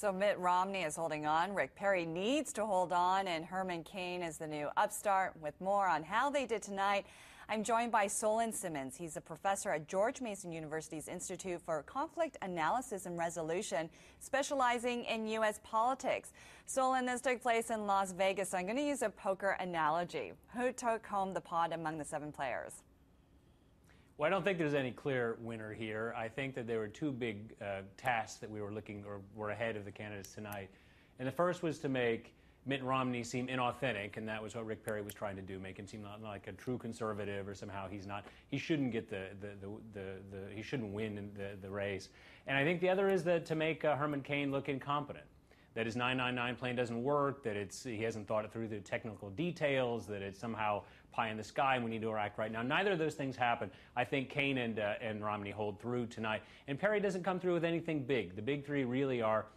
So Mitt Romney is holding on. Rick Perry needs to hold on, and Herman Cain is the new upstart. With more on how they did tonight, I'm joined by Solon Simmons. He's a professor at George Mason University's Institute for Conflict Analysis and Resolution, specializing in U.S. politics. Solon, this took place in Las Vegas, so I'm going to use a poker analogy. Who took home the pot among the 7 players? Well, I don't think there's any clear winner here. I think that there were 2 big tasks that we were looking or were ahead of the candidates tonight. And the first was to make Mitt Romney seem inauthentic, and that was what Rick Perry was trying to do, make him seem not like a true conservative or somehow he's not. He shouldn't get he shouldn't win in the race. And I think the other is that to make Herman Cain look incompetent. That his 999 plan doesn't work, that he hasn't thought it through the technical details, that it's somehow pie in the sky and we need to act right now. Neither of those things happen. I think Cain and Romney hold through tonight. And Perry doesn't come through with anything big. The big 3 really are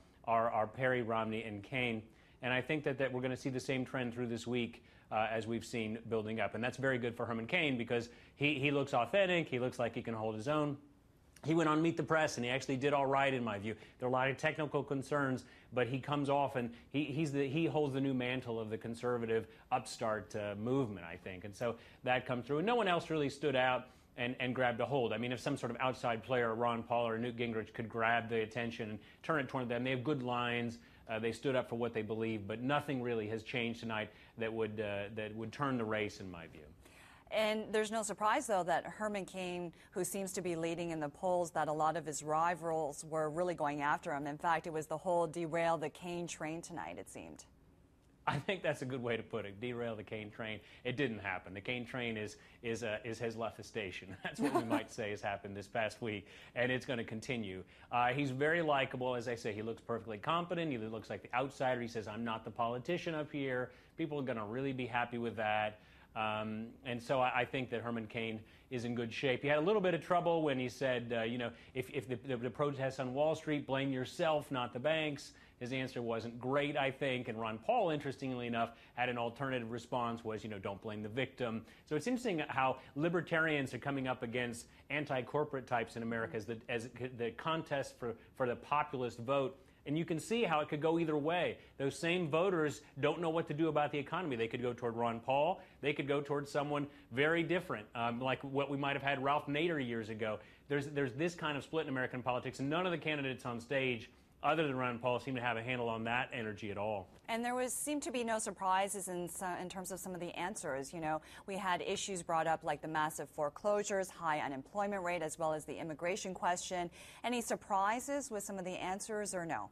Perry, Romney, and Cain. And I think that we're going to see the same trend through this week as we've seen building up. And that's very good for Herman Cain because he looks authentic, he looks like he can hold his own. He went on Meet the Press, and he actually did all right, in my view. There are a lot of technical concerns, but he comes off, and he holds the new mantle of the conservative upstart movement, I think. And so that comes through. And no one else really stood out and grabbed a hold. I mean, if some sort of outside player, Ron Paul or Newt Gingrich, could grab the attention and turn it toward them, they have good lines. They stood up for what they believe, but nothing really has changed tonight that would turn the race, in my view. And there's no surprise, though, that Herman Cain, who seems to be leading in the polls, that a lot of his rivals were really going after him. In fact, it was the whole derail the Cain train tonight, it seemed. I think that's a good way to put it. Derail the Cain train. It didn't happen. The Cain train has left the station. That's what we might say has happened this past week, and it's going to continue. He's very likable, as I say. He looks perfectly competent. He looks like the outsider. He says, "I'm not the politician up here." People are going to really be happy with that. And so I think that Herman Cain is in good shape. He had a little bit of trouble when he said, if the protests on Wall Street, blame yourself, not the banks. His answer wasn't great, I think. And Ron Paul, interestingly enough, had an alternative response, was, don't blame the victim. So it's interesting how libertarians are coming up against anti-corporate types in America as the contest for the populist vote. And you can see how it could go either way. Those same voters don't know what to do about the economy. They could go toward Ron Paul. They could go toward someone very different, like what we might have had Ralph Nader years ago. There's this kind of split in American politics, and none of the candidates on stage, other than Ron Paul, seem to have a handle on that energy at all. And there seemed to be no surprises in terms of some of the answers. We had issues brought up like the massive foreclosures, high unemployment rate, as well as the immigration question. Any surprises with some of the answers, or no?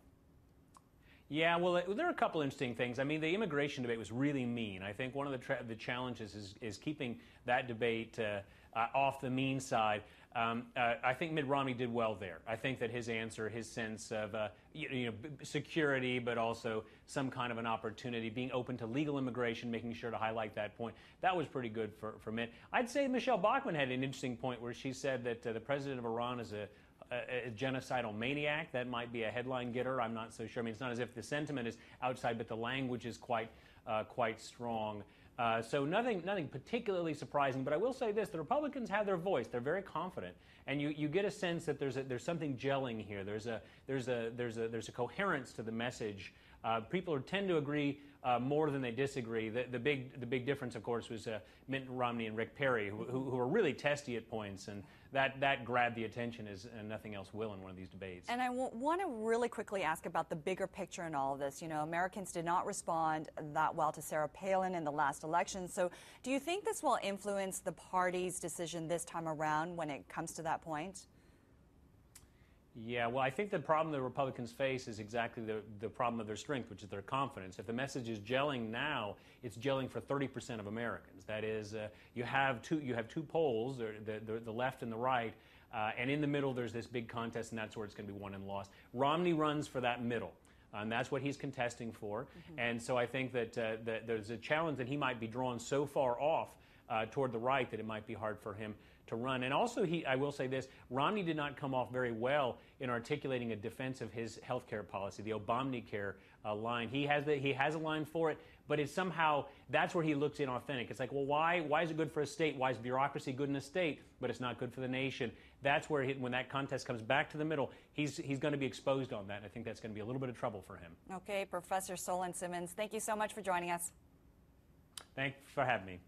Yeah, well, there are a couple interesting things. I mean, the immigration debate was really mean. I think one of the challenges is keeping that debate off the mean side. I think Mitt Romney did well there. I think that his answer, his sense of security, but also some kind of an opportunity, being open to legal immigration, making sure to highlight that point, that was pretty good for Mitt. I'd say Michelle Bachmann had an interesting point where she said that the president of Iran is a genocidal maniac. That might be a headline getter. I'm not so sure. I mean, it's not as if the sentiment is outside, but the language is quite strong. So nothing particularly surprising. But I will say this: the Republicans have their voice. They're very confident, and you get a sense that there's something gelling here. There's a coherence to the message. People tend to agree more than they disagree. The big difference, of course, was Mitt Romney and Rick Perry, who are really testy at points, and that grabbed the attention as nothing else will in one of these debates. And I want to really quickly ask about the bigger picture in all of this. Americans did not respond that well to Sarah Palin in the last election. So do you think this will influence the party's decision this time around when it comes to that point? Yeah, well, I think the problem the Republicans face is exactly the problem of their strength, which is their confidence. If the message is gelling now, it's gelling for 30% of Americans. That is, you have two poles, the left and the right, and in the middle there's this big contest, and that's where it's going to be won and lost. Romney runs for that middle. And that's what he's contesting for. Mm-hmm. And so I think that there's a challenge that he might be drawn so far off toward the right that it might be hard for him to run. And also, I will say this, Romney did not come off very well in articulating a defense of his health care policy, the Obamacare line. He has a line for it, but it's somehow, that's where he looks inauthentic. It's like, well, why is it good for a state? Why is bureaucracy good in a state, but it's not good for the nation? that's where, when that contest comes back to the middle, he's going to be exposed on that. I think that's going to be a little bit of trouble for him. Okay, Professor Solon Simmons, thank you so much for joining us. Thanks for having me.